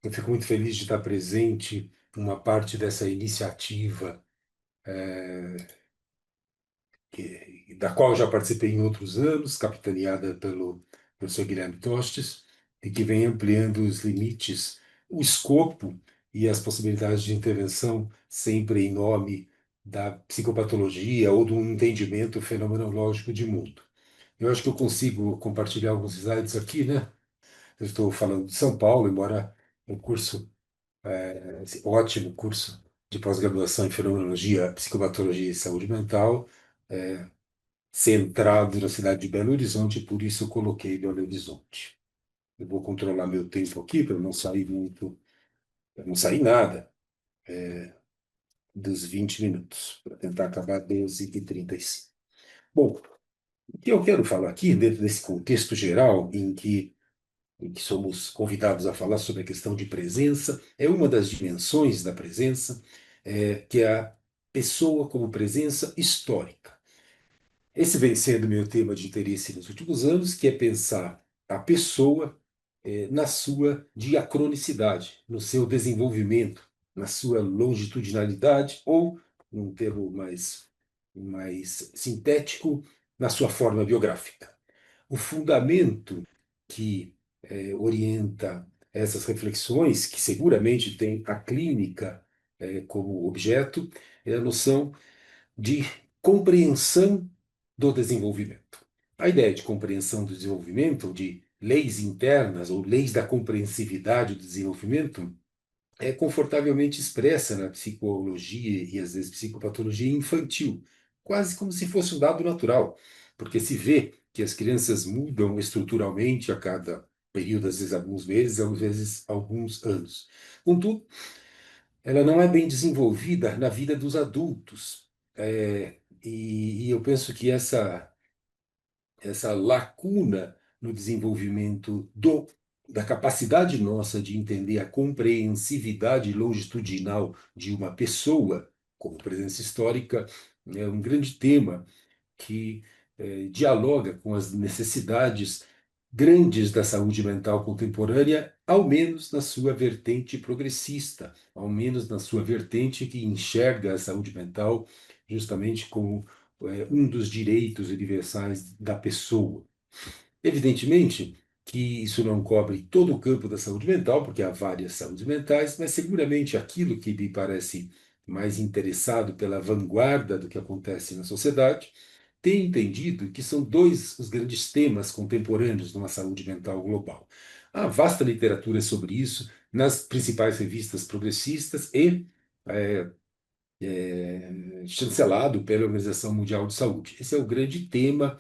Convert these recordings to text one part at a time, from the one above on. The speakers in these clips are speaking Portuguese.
Eu fico muito feliz de estar presente uma parte dessa iniciativa, da qual eu já participei em outros anos, capitaneada pelo professor Guilherme Tostes, e que vem ampliando os limites, o escopo e as possibilidades de intervenção, sempre em nome da psicopatologia ou do entendimento fenomenológico de mundo. Eu acho que eu consigo compartilhar alguns slides aqui, né? Eu estou falando de São Paulo, embora o curso esse ótimo curso de pós-graduação em Fenomenologia, Psicopatologia e Saúde Mental, centrado na cidade de Belo Horizonte, por isso eu coloquei Belo Horizonte. Eu vou controlar meu tempo aqui para não sair muito, para não sair nada dos 20 minutos, para tentar acabar 12h35. Bom, o que eu quero falar aqui, dentro desse contexto geral em que somos convidados a falar sobre a questão de presença, é uma das dimensões da presença, que é a pessoa como presença histórica. Esse vem sendo meu tema de interesse nos últimos anos, que é pensar a pessoa na sua diacronicidade, no seu desenvolvimento, na sua longitudinalidade, ou, num termo mais sintético, na sua forma biográfica. O fundamento que orienta essas reflexões, que seguramente tem a clínica como objeto, é a noção de compreensão do desenvolvimento. A ideia de compreensão do desenvolvimento, ou de leis internas ou leis da compreensividade do desenvolvimento, é confortavelmente expressa na psicologia e às vezes psicopatologia infantil, quase como se fosse um dado natural, porque se vê que as crianças mudam estruturalmente a cada período, às vezes alguns meses, às vezes alguns anos. Contudo, ela não é bem desenvolvida na vida dos adultos. E eu penso que essa lacuna no desenvolvimento da capacidade nossa de entender a compreensividade longitudinal de uma pessoa, como presença histórica, é um grande tema que dialoga com as necessidades grandes da saúde mental contemporânea, ao menos na sua vertente progressista, ao menos na sua vertente que enxerga a saúde mental justamente como um dos direitos universais da pessoa. Evidentemente que isso não cobre todo o campo da saúde mental, porque há várias saúdes mentais, mas seguramente aquilo que me parece mais interessado pela vanguarda do que acontece na sociedade, tem entendido que são dois os grandes temas contemporâneos numa saúde mental global. Há vasta literatura sobre isso nas principais revistas progressistas e é, chancelado pela Organização Mundial de Saúde. Esse é o grande tema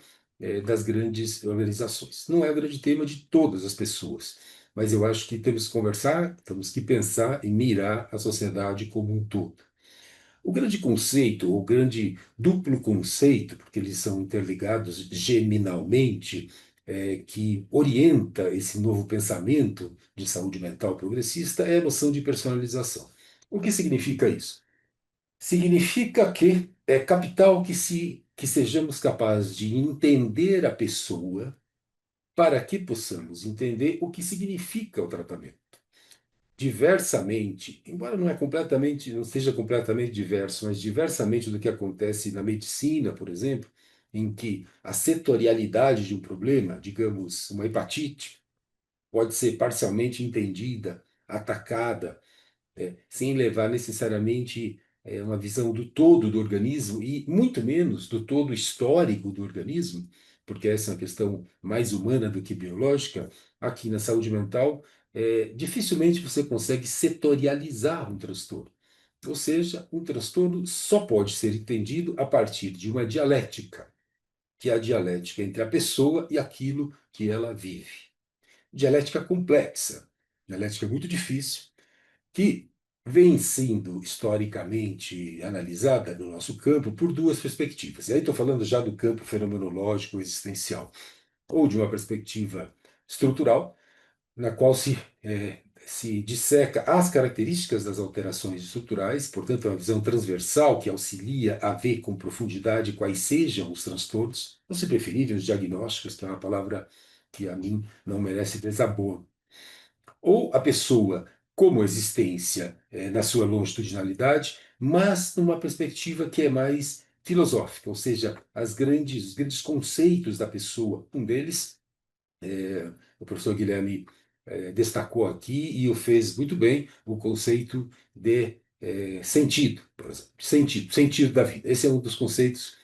das grandes organizações. Não é o grande tema de todas as pessoas, mas eu acho que temos que conversar, temos que pensar e mirar a sociedade como um todo. O grande conceito, o grande duplo conceito, porque eles são interligados geminalmente, que orienta esse novo pensamento de saúde mental progressista, é a noção de personalização. O que significa isso? Significa que é capital que sejamos capazes de entender a pessoa para que possamos entender o que significa o tratamento. Diversamente, embora não seja completamente diverso, mas diversamente do que acontece na medicina, por exemplo, em que a setorialidade de um problema, digamos, uma hepatite, pode ser parcialmente entendida, atacada, sem levar necessariamente uma visão do todo do organismo e muito menos do todo histórico do organismo, porque essa é uma questão mais humana do que biológica, aqui na saúde mental, dificilmente você consegue setorializar um transtorno. Ou seja, um transtorno só pode ser entendido a partir de uma dialética, que é a dialética entre a pessoa e aquilo que ela vive. Dialética complexa, dialética muito difícil, que vem sendo historicamente analisada no nosso campo por duas perspectivas. E aí estou falando já do campo fenomenológico existencial, ou de uma perspectiva estrutural, na qual se disseca as características das alterações estruturais, portanto, é uma visão transversal que auxilia a ver com profundidade quais sejam os transtornos, ou, se preferirem, os diagnósticos, que é uma palavra que a mim não merece desabono. Ou a pessoa como existência, na sua longitudinalidade, mas numa perspectiva que é mais filosófica, ou seja, os grandes conceitos da pessoa. Um deles, o professor Guilherme destacou aqui e o fez muito bem, o conceito de sentido, por exemplo, sentido da vida. Esse é um dos conceitos,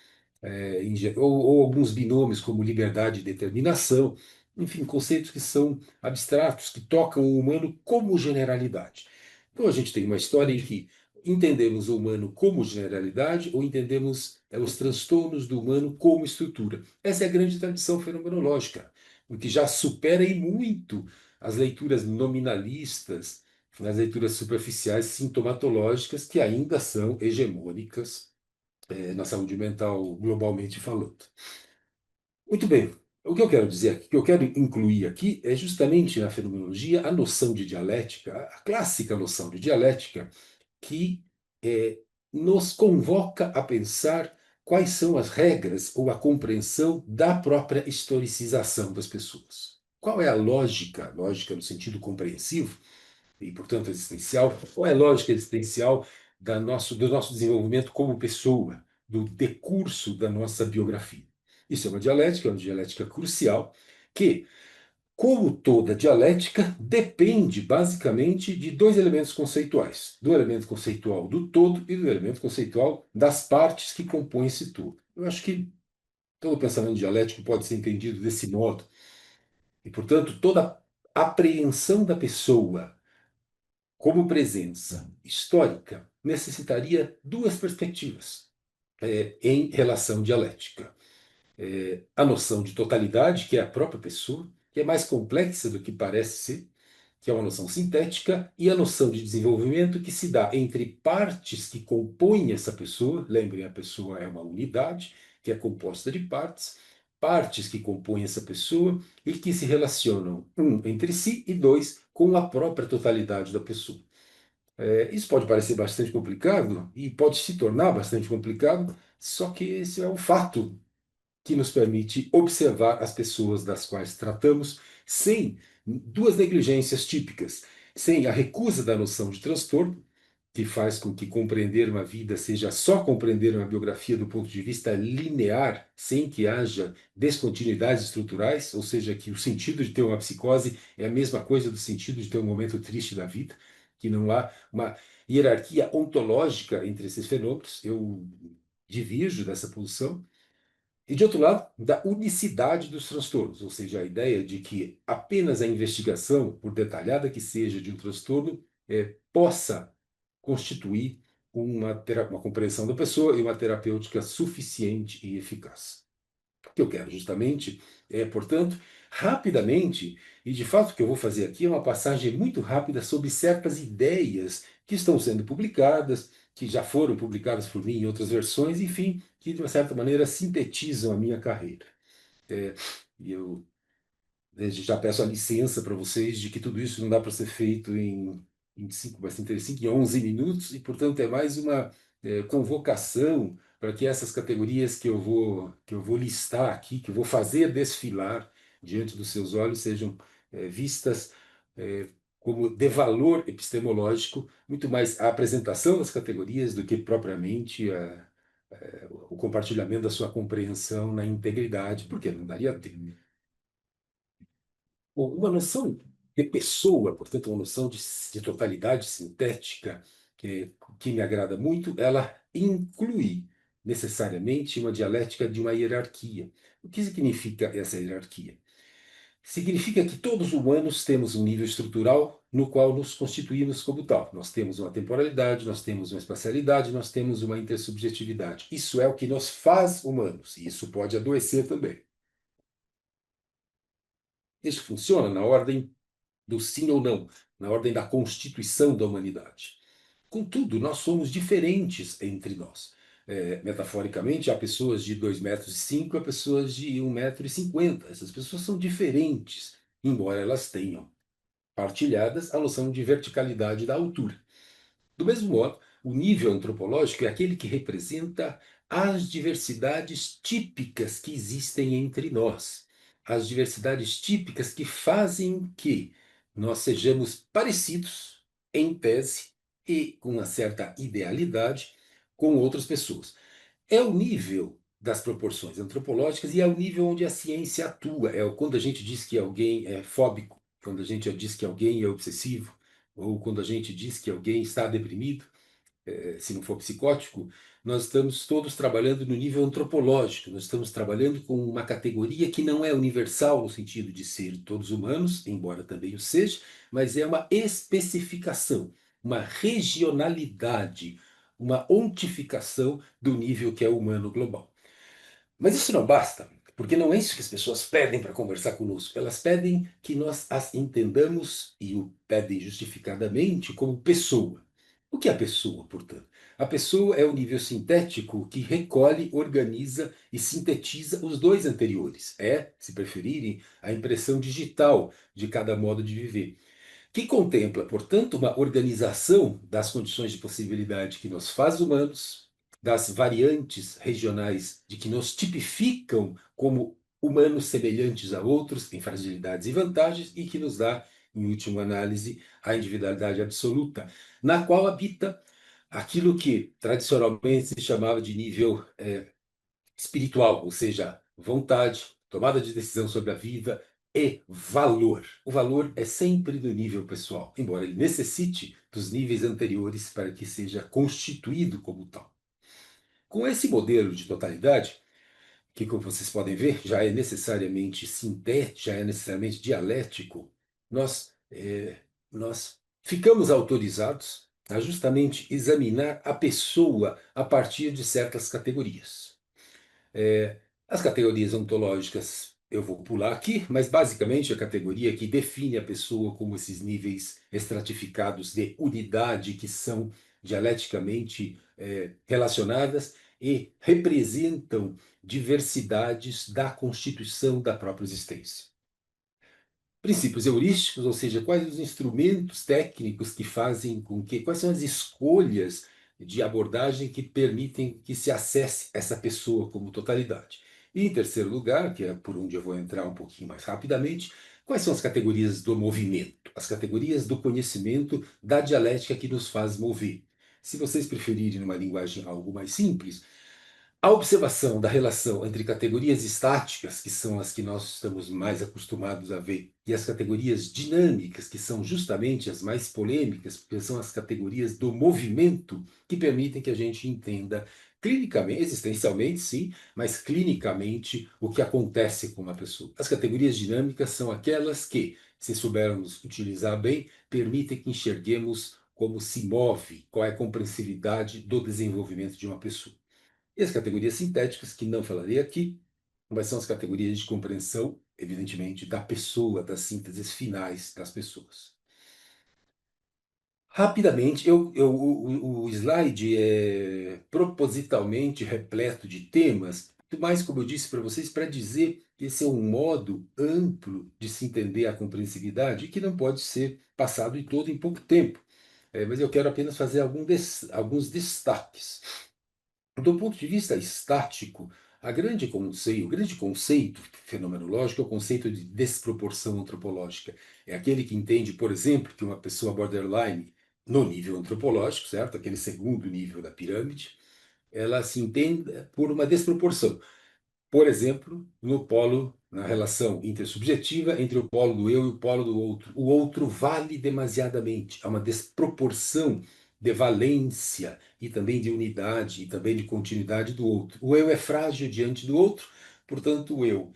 ou alguns binômios como liberdade e determinação, enfim, conceitos que são abstratos, que tocam o humano como generalidade. Então a gente tem uma história em que entendemos o humano como generalidade ou entendemos os transtornos do humano como estrutura. Essa é a grande tradição fenomenológica, o que já supera e muito as leituras nominalistas, as leituras superficiais sintomatológicas que ainda são hegemônicas na saúde mental globalmente falando. Muito bem. O que eu quero dizer aqui, o que eu quero incluir aqui é justamente na fenomenologia a noção de dialética, a clássica noção de dialética, que eh, nos convoca a pensar quais são as regras ou a compreensão da própria historicização das pessoas. Qual é a lógica, lógica no sentido compreensivo e, portanto, existencial, qual é a lógica existencial do nosso desenvolvimento como pessoa, do decurso da nossa biografia? Isso é uma dialética crucial, que como toda dialética, depende basicamente de dois elementos conceituais: do elemento conceitual do todo e do elemento conceitual das partes que compõem esse todo. Eu acho que todo pensamento dialético pode ser entendido desse modo. E, portanto, toda apreensão da pessoa como presença histórica necessitaria duas perspectivas em relação dialética. A noção de totalidade, que é a própria pessoa, que é mais complexa do que parece ser, que é uma noção sintética, e a noção de desenvolvimento que se dá entre partes que compõem essa pessoa. Lembrem, a pessoa é uma unidade que é composta de partes, partes que compõem essa pessoa e que se relacionam, um, entre si e dois, com a própria totalidade da pessoa. Isso pode parecer bastante complicado e pode se tornar bastante complicado, só que esse é o fato que nos permite observar as pessoas das quais tratamos sem duas negligências típicas, sem a recusa da noção de transtorno, que faz com que compreender uma vida seja só compreender uma biografia do ponto de vista linear, sem que haja descontinuidades estruturais, ou seja, que o sentido de ter uma psicose é a mesma coisa do sentido de ter um momento triste da vida, que não há uma hierarquia ontológica entre esses fenômenos. Eu divirjo dessa posição. E, de outro lado, da unicidade dos transtornos, ou seja, a ideia de que apenas a investigação, por detalhada que seja, de um transtorno, possa constituir uma compreensão da pessoa e uma terapêutica suficiente e eficaz. O que eu quero justamente portanto, rapidamente, e de fato o que eu vou fazer aqui é uma passagem muito rápida sobre certas ideias que estão sendo publicadas, que já foram publicadas por mim em outras versões, enfim, que de uma certa maneira sintetizam a minha carreira. É, e eu desde já peço a licença para vocês de que tudo isso não dá para ser feito em 5, mas em 35, em 11 minutos, e, portanto, é mais uma convocação para que essas categorias que eu vou listar aqui, que eu vou fazer desfilar diante dos seus olhos, sejam vistas como de valor epistemológico, muito mais a apresentação das categorias do que propriamente o compartilhamento da sua compreensão na integridade, porque não daria tempo. Bom, uma noção de pessoa, portanto, uma noção de totalidade sintética que me agrada muito, ela inclui necessariamente uma dialética de uma hierarquia. O que significa essa hierarquia? Significa que todos os humanos temos um nível estrutural no qual nos constituímos como tal. Nós temos uma temporalidade, nós temos uma espacialidade, nós temos uma intersubjetividade. Isso é o que nos faz humanos, e isso pode adoecer também. Isso funciona na ordem do sim ou não, na ordem da constituição da humanidade. Contudo, nós somos diferentes entre nós. Metaforicamente, há pessoas de 2,5 metros a pessoas de 1,50 metro. Essas pessoas são diferentes, embora elas tenham partilhadas a noção de verticalidade da altura. Do mesmo modo, o nível antropológico é aquele que representa as diversidades típicas que existem entre nós, as diversidades típicas que fazem que nós sejamos parecidos em tese e com uma certa idealidade, com outras pessoas. É o nível das proporções antropológicas e é o nível onde a ciência atua. É quando a gente diz que alguém é fóbico, quando a gente diz que alguém é obsessivo, ou quando a gente diz que alguém está deprimido, se não for psicótico, nós estamos todos trabalhando no nível antropológico, nós estamos trabalhando com uma categoria que não é universal no sentido de ser todos humanos, embora também o seja, mas é uma especificação, uma regionalidade, uma ontificação do nível que é o humano global. Mas isso não basta, porque não é isso que as pessoas pedem para conversar conosco. Elas pedem que nós as entendamos e o pedem justificadamente como pessoa. O que é a pessoa, portanto? A pessoa é o nível sintético que recolhe, organiza e sintetiza os dois anteriores. É, se preferirem, a impressão digital de cada modo de viver que contempla, portanto, uma organização das condições de possibilidade que nos faz humanos, das variantes regionais de que nos tipificam como humanos semelhantes a outros, em fragilidades e vantagens, e que nos dá, em última análise, a individualidade absoluta, na qual habita aquilo que tradicionalmente se chamava de nível espiritual, ou seja, vontade, tomada de decisão sobre a vida e valor. O valor é sempre do nível pessoal, embora ele necessite dos níveis anteriores para que seja constituído como tal. Com esse modelo de totalidade, que, como vocês podem ver, já é necessariamente sintético, já é necessariamente dialético, nós ficamos autorizados a justamente examinar a pessoa a partir de certas categorias. É, as categorias ontológicas eu vou pular aqui, mas basicamente a categoria que define a pessoa como esses níveis estratificados de unidade que são dialeticamente relacionadas e representam diversidades da constituição da própria existência. Princípios heurísticos, ou seja, quais os instrumentos técnicos que fazem com que, quais são as escolhas de abordagem que permitem que se acesse essa pessoa como totalidade. E em terceiro lugar, que é por onde eu vou entrar um pouquinho mais rapidamente, quais são as categorias do movimento, as categorias do conhecimento da dialética que nos faz mover. Se vocês preferirem numa linguagem algo mais simples, a observação da relação entre categorias estáticas, que são as que nós estamos mais acostumados a ver, e as categorias dinâmicas, que são justamente as mais polêmicas, porque são as categorias do movimento que permitem que a gente entenda clinicamente, existencialmente, sim, mas clinicamente o que acontece com uma pessoa. As categorias dinâmicas são aquelas que, se soubermos utilizar bem, permitem que enxerguemos como se move, qual é a compreensividade do desenvolvimento de uma pessoa. E as categorias sintéticas, que não falarei aqui, mas são as categorias de compreensão, evidentemente, da pessoa, das sínteses finais das pessoas. Rapidamente, o slide é propositalmente repleto de temas, mas, como eu disse para vocês, para dizer que esse é um modo amplo de se entender a compreensividade que não pode ser passado em todo em pouco tempo. Mas eu quero apenas fazer alguns destaques. Do ponto de vista estático, o grande conceito fenomenológico é o conceito de desproporção antropológica. É aquele que entende, por exemplo, que uma pessoa borderline, no nível antropológico, certo? Aquele segundo nível da pirâmide, ela se entende por uma desproporção. Por exemplo, no polo, na relação intersubjetiva entre o polo do eu e o polo do outro. O outro vale demasiadamente. Há uma desproporção de valência e também de unidade e também de continuidade do outro. O eu é frágil diante do outro, portanto, o eu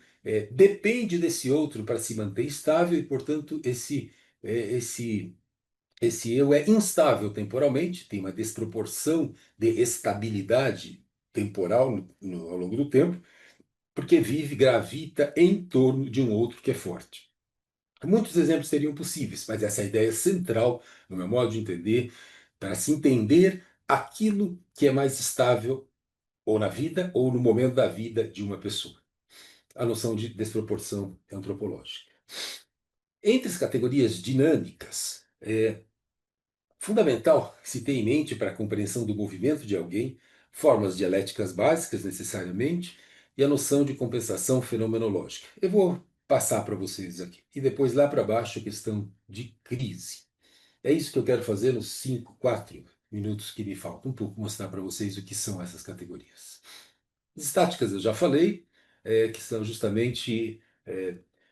depende desse outro para se manter estável e, portanto, esse eu é instável temporalmente, tem uma desproporção de estabilidade temporal ao longo do tempo porque vive, gravita em torno de um outro que é forte. Muitos exemplos seriam possíveis, mas essa é a ideia central, no meu modo de entender, para se entender aquilo que é mais estável ou na vida ou no momento da vida de uma pessoa. A noção de desproporção antropológica. Entre as categorias dinâmicas, fundamental se ter em mente para a compreensão do movimento de alguém, formas dialéticas básicas, necessariamente, e a noção de compensação fenomenológica. Eu vou passar para vocês aqui. E depois lá para baixo a questão de crise. É isso que eu quero fazer nos 4 minutos que me faltam, um pouco mostrar para vocês o que são essas categorias. Estáticas eu já falei, que são justamente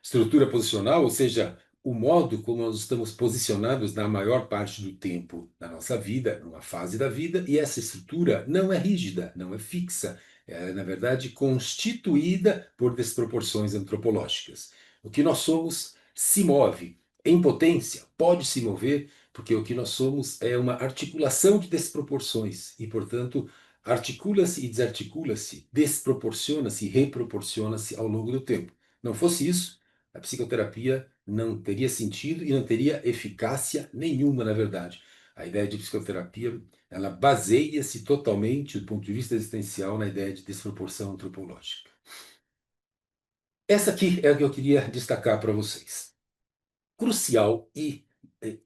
estrutura posicional, ou seja, o modo como nós estamos posicionados na maior parte do tempo da nossa vida, numa fase da vida, e essa estrutura não é rígida, não é fixa, é, na verdade, constituída por desproporções antropológicas. O que nós somos se move em potência, pode se mover, porque o que nós somos é uma articulação de desproporções e, portanto, articula-se e desarticula-se, desproporciona-se e reproporciona-se ao longo do tempo. Não fosse isso, a psicoterapia não teria sentido e não teria eficácia nenhuma, na verdade. A ideia de psicoterapia, ela baseia-se totalmente, do ponto de vista existencial, na ideia de desproporção antropológica. Essa aqui é a que eu queria destacar para vocês. Crucial e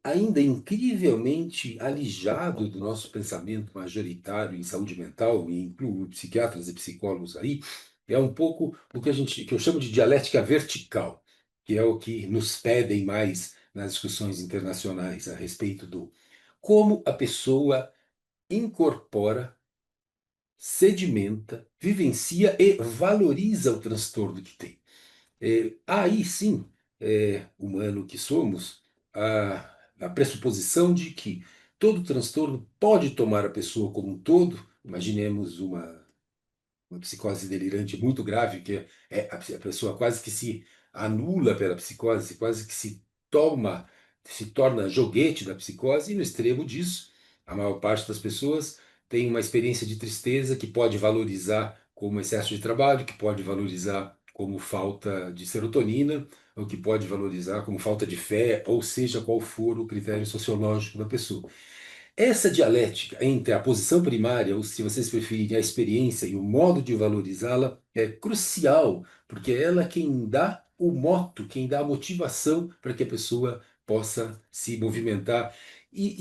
ainda incrivelmente alijado do nosso pensamento majoritário em saúde mental, e incluo psiquiatras e psicólogos aí, é um pouco o que que eu chamo de dialética vertical, que é o que nos pedem mais nas discussões internacionais a respeito do como a pessoa incorpora, sedimenta, vivencia e valoriza o transtorno que tem. Aí sim, humano que somos, a pressuposição de que todo transtorno pode tomar a pessoa como um todo. Imaginemos uma psicose delirante muito grave, que a pessoa quase que se anula pela psicose, quase que se torna joguete da psicose, e no extremo disso, a maior parte das pessoas tem uma experiência de tristeza que pode valorizar como excesso de trabalho, que pode valorizar como falta de serotonina, ou que pode valorizar como falta de fé, ou seja, qual for o critério sociológico da pessoa. Essa dialética entre a posição primária, ou se vocês preferirem, a experiência e o modo de valorizá-la, é crucial, porque é ela quem dá o moto, quem dá a motivação para que a pessoa possa se movimentar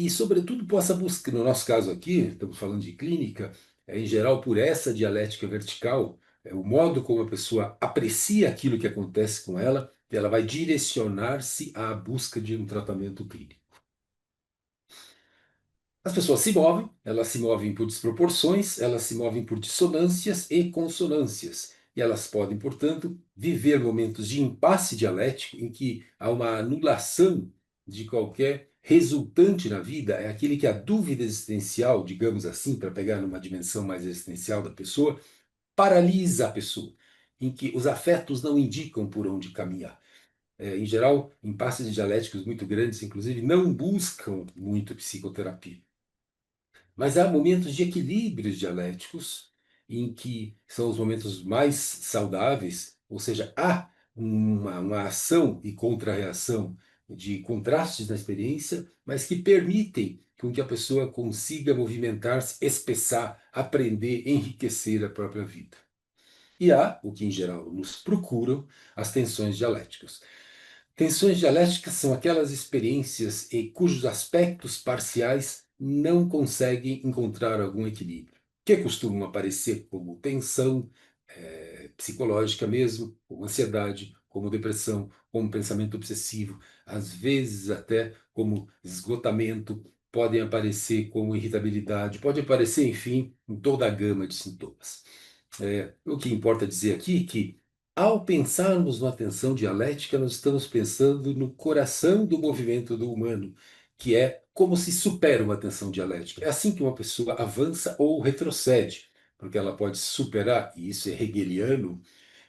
sobretudo, possa buscar, no nosso caso aqui, estamos falando de clínica, em geral, por essa dialética vertical, o modo como a pessoa aprecia aquilo que acontece com ela vai direcionar-se à busca de um tratamento clínico. As pessoas se movem, elas se movem por desproporções, elas se movem por dissonâncias e consonâncias. E elas podem, portanto, viver momentos de impasse dialético em que há uma anulação de qualquer resultante na vida, é aquele que a dúvida existencial, digamos assim, para pegar numa dimensão mais existencial da pessoa, paralisa a pessoa, em que os afetos não indicam por onde caminhar. Em geral, impasses dialéticos muito grandes, inclusive, não buscam muito psicoterapia. Mas há momentos de equilíbrios dialéticos em que são os momentos mais saudáveis, ou seja, há uma ação e contra-reação de contrastes na experiência, mas que permitem com que a pessoa consiga movimentar-se, expressar, aprender, enriquecer a própria vida. E há, o que em geral nos procuram, as tensões dialéticas. Tensões dialéticas são aquelas experiências cujos aspectos parciais não conseguem encontrar algum equilíbrio, que costumam aparecer como tensão psicológica mesmo, como ansiedade, como depressão, como pensamento obsessivo, às vezes até como esgotamento, podem aparecer como irritabilidade, pode aparecer, enfim, em toda a gama de sintomas. O que importa dizer aqui é que, ao pensarmos na tensão dialética, nós estamos pensando no coração do movimento do humano, que é como se supera uma tensão dialética. É assim que uma pessoa avança ou retrocede, porque ela pode superar, e isso é hegeliano,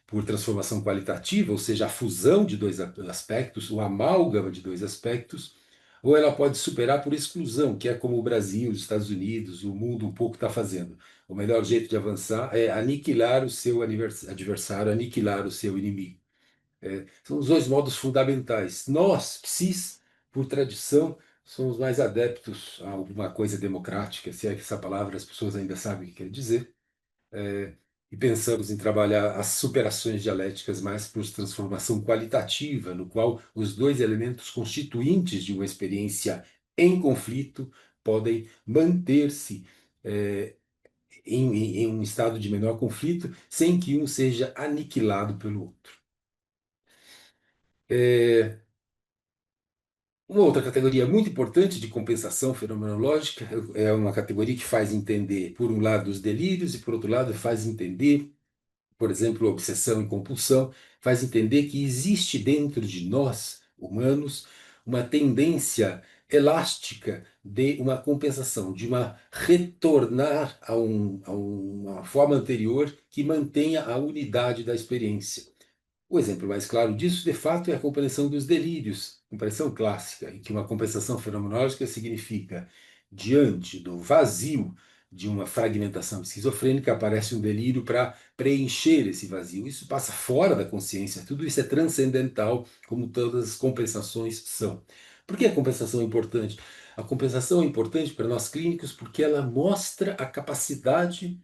por transformação qualitativa, ou seja, a fusão de dois aspectos, o amálgama de dois aspectos, ou ela pode superar por exclusão, que é como o Brasil, os Estados Unidos, o mundo um pouco está fazendo. O melhor jeito de avançar é aniquilar o seu adversário, aniquilar o seu inimigo. São os dois modos fundamentais. Nós, psis, por tradição, somos mais adeptos a alguma coisa democrática, se é que essa palavra as pessoas ainda sabem o que quer dizer, é, e pensamos em trabalhar as superações dialéticas mais por transformação qualitativa, no qual os dois elementos constituintes de uma experiência em conflito podem manter-se em um estado de menor conflito, sem que um seja aniquilado pelo outro. Uma outra categoria muito importante de compensação fenomenológica é uma categoria que faz entender, por um lado, os delírios e, por outro lado, faz entender, por exemplo, a obsessão e compulsão, faz entender que existe dentro de nós, humanos, uma tendência elástica de uma compensação, de uma retornar a uma forma anterior que mantenha a unidade da experiência. O exemplo mais claro disso, de fato, é a compreensão dos delírios, compreensão clássica, em que uma compensação fenomenológica significa, diante do vazio de uma fragmentação esquizofrênica, aparece um delírio para preencher esse vazio. Isso passa fora da consciência, tudo isso é transcendental, como todas as compensações são. Por que a compensação é importante? A compensação é importante para nós clínicos porque ela mostra a capacidade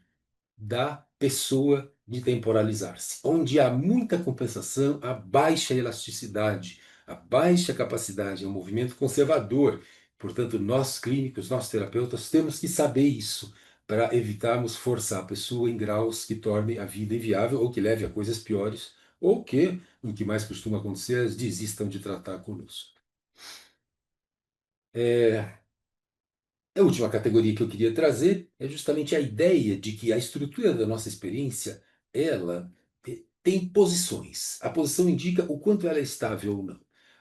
da pessoa de temporalizar-se. Onde há muita compensação, há baixa elasticidade, há baixa capacidade, é um movimento conservador. Portanto, nós clínicos, nós terapeutas, temos que saber isso para evitarmos forçar a pessoa em graus que tornem a vida inviável ou que leve a coisas piores, ou que, o que mais costuma acontecer, elas desistam de tratar conosco. É, A última categoria que eu queria trazer é justamente a ideia de que a estrutura da nossa experiência, ela tem posições. A posição indica o quanto ela é estável ou não.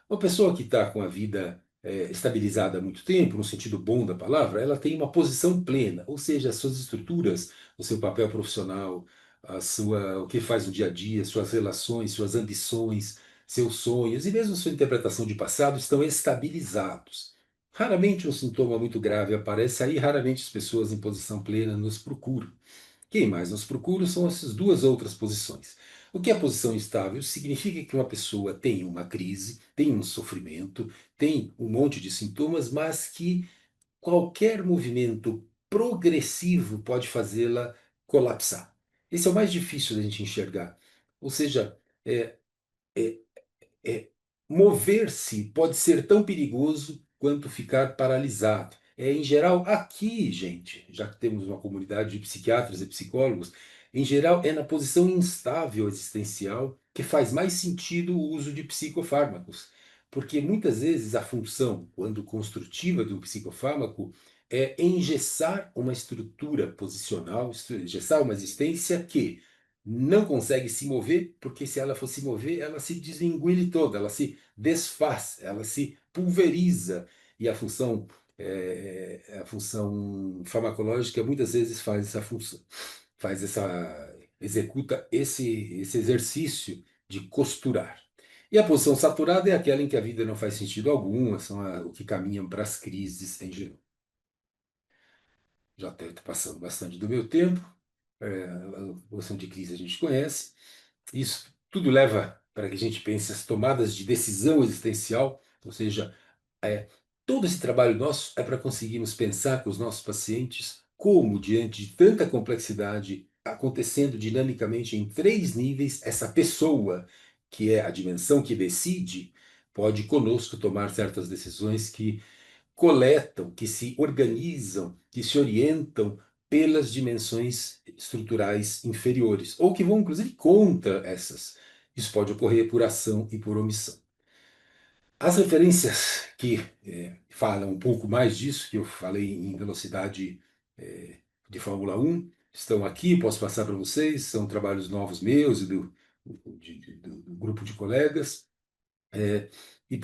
Uma pessoa que está com a vida estabilizada há muito tempo, no sentido bom da palavra, ela tem uma posição plena, ou seja, as suas estruturas, o seu papel profissional, o que faz no dia a dia, suas relações, suas ambições, seus sonhos e mesmo sua interpretação de passado estão estabilizados. Raramente um sintoma muito grave aparece, aí raramente as pessoas em posição plena nos procuram. Quem mais nos procura são essas duas outras posições. O que é posição estável? Significa que uma pessoa tem uma crise, tem um sofrimento, tem um monte de sintomas, mas que qualquer movimento progressivo pode fazê-la colapsar. Esse é o mais difícil da gente enxergar. Ou seja, é, é, é, mover-se pode ser tão perigoso quanto ficar paralisado. Em geral, aqui, gente, já que temos uma comunidade de psiquiatras e psicólogos, em geral é na posição instável existencial que faz mais sentido o uso de psicofármacos. Porque muitas vezes a função, quando construtiva do psicofármaco, é engessar uma estrutura posicional, engessar uma existência que não consegue se mover, porque se ela for se mover, ela se deslinguile toda, ela se desfaz, ela se pulveriza. E a função farmacológica muitas vezes faz essa função, executa esse exercício de costurar. E a posição saturada é aquela em que a vida não faz sentido algum, são o que caminham para as crises em geral. Já estou passando bastante do meu tempo, a posição de crise a gente conhece. Isso tudo leva para que a gente pense as tomadas de decisão existencial, ou seja, é, todo esse trabalho nosso é para conseguirmos pensar com os nossos pacientes como, diante de tanta complexidade acontecendo dinamicamente em três níveis, essa pessoa, que é a dimensão que decide, pode conosco tomar certas decisões que coletam, que se organizam, que se orientam pelas dimensões estruturais inferiores, ou que vão, inclusive, contra essas. Isso pode ocorrer por ação e por omissão. As referências que falam um pouco mais disso, que eu falei em velocidade de Fórmula 1, estão aqui, posso passar para vocês, são trabalhos novos meus e do grupo de colegas.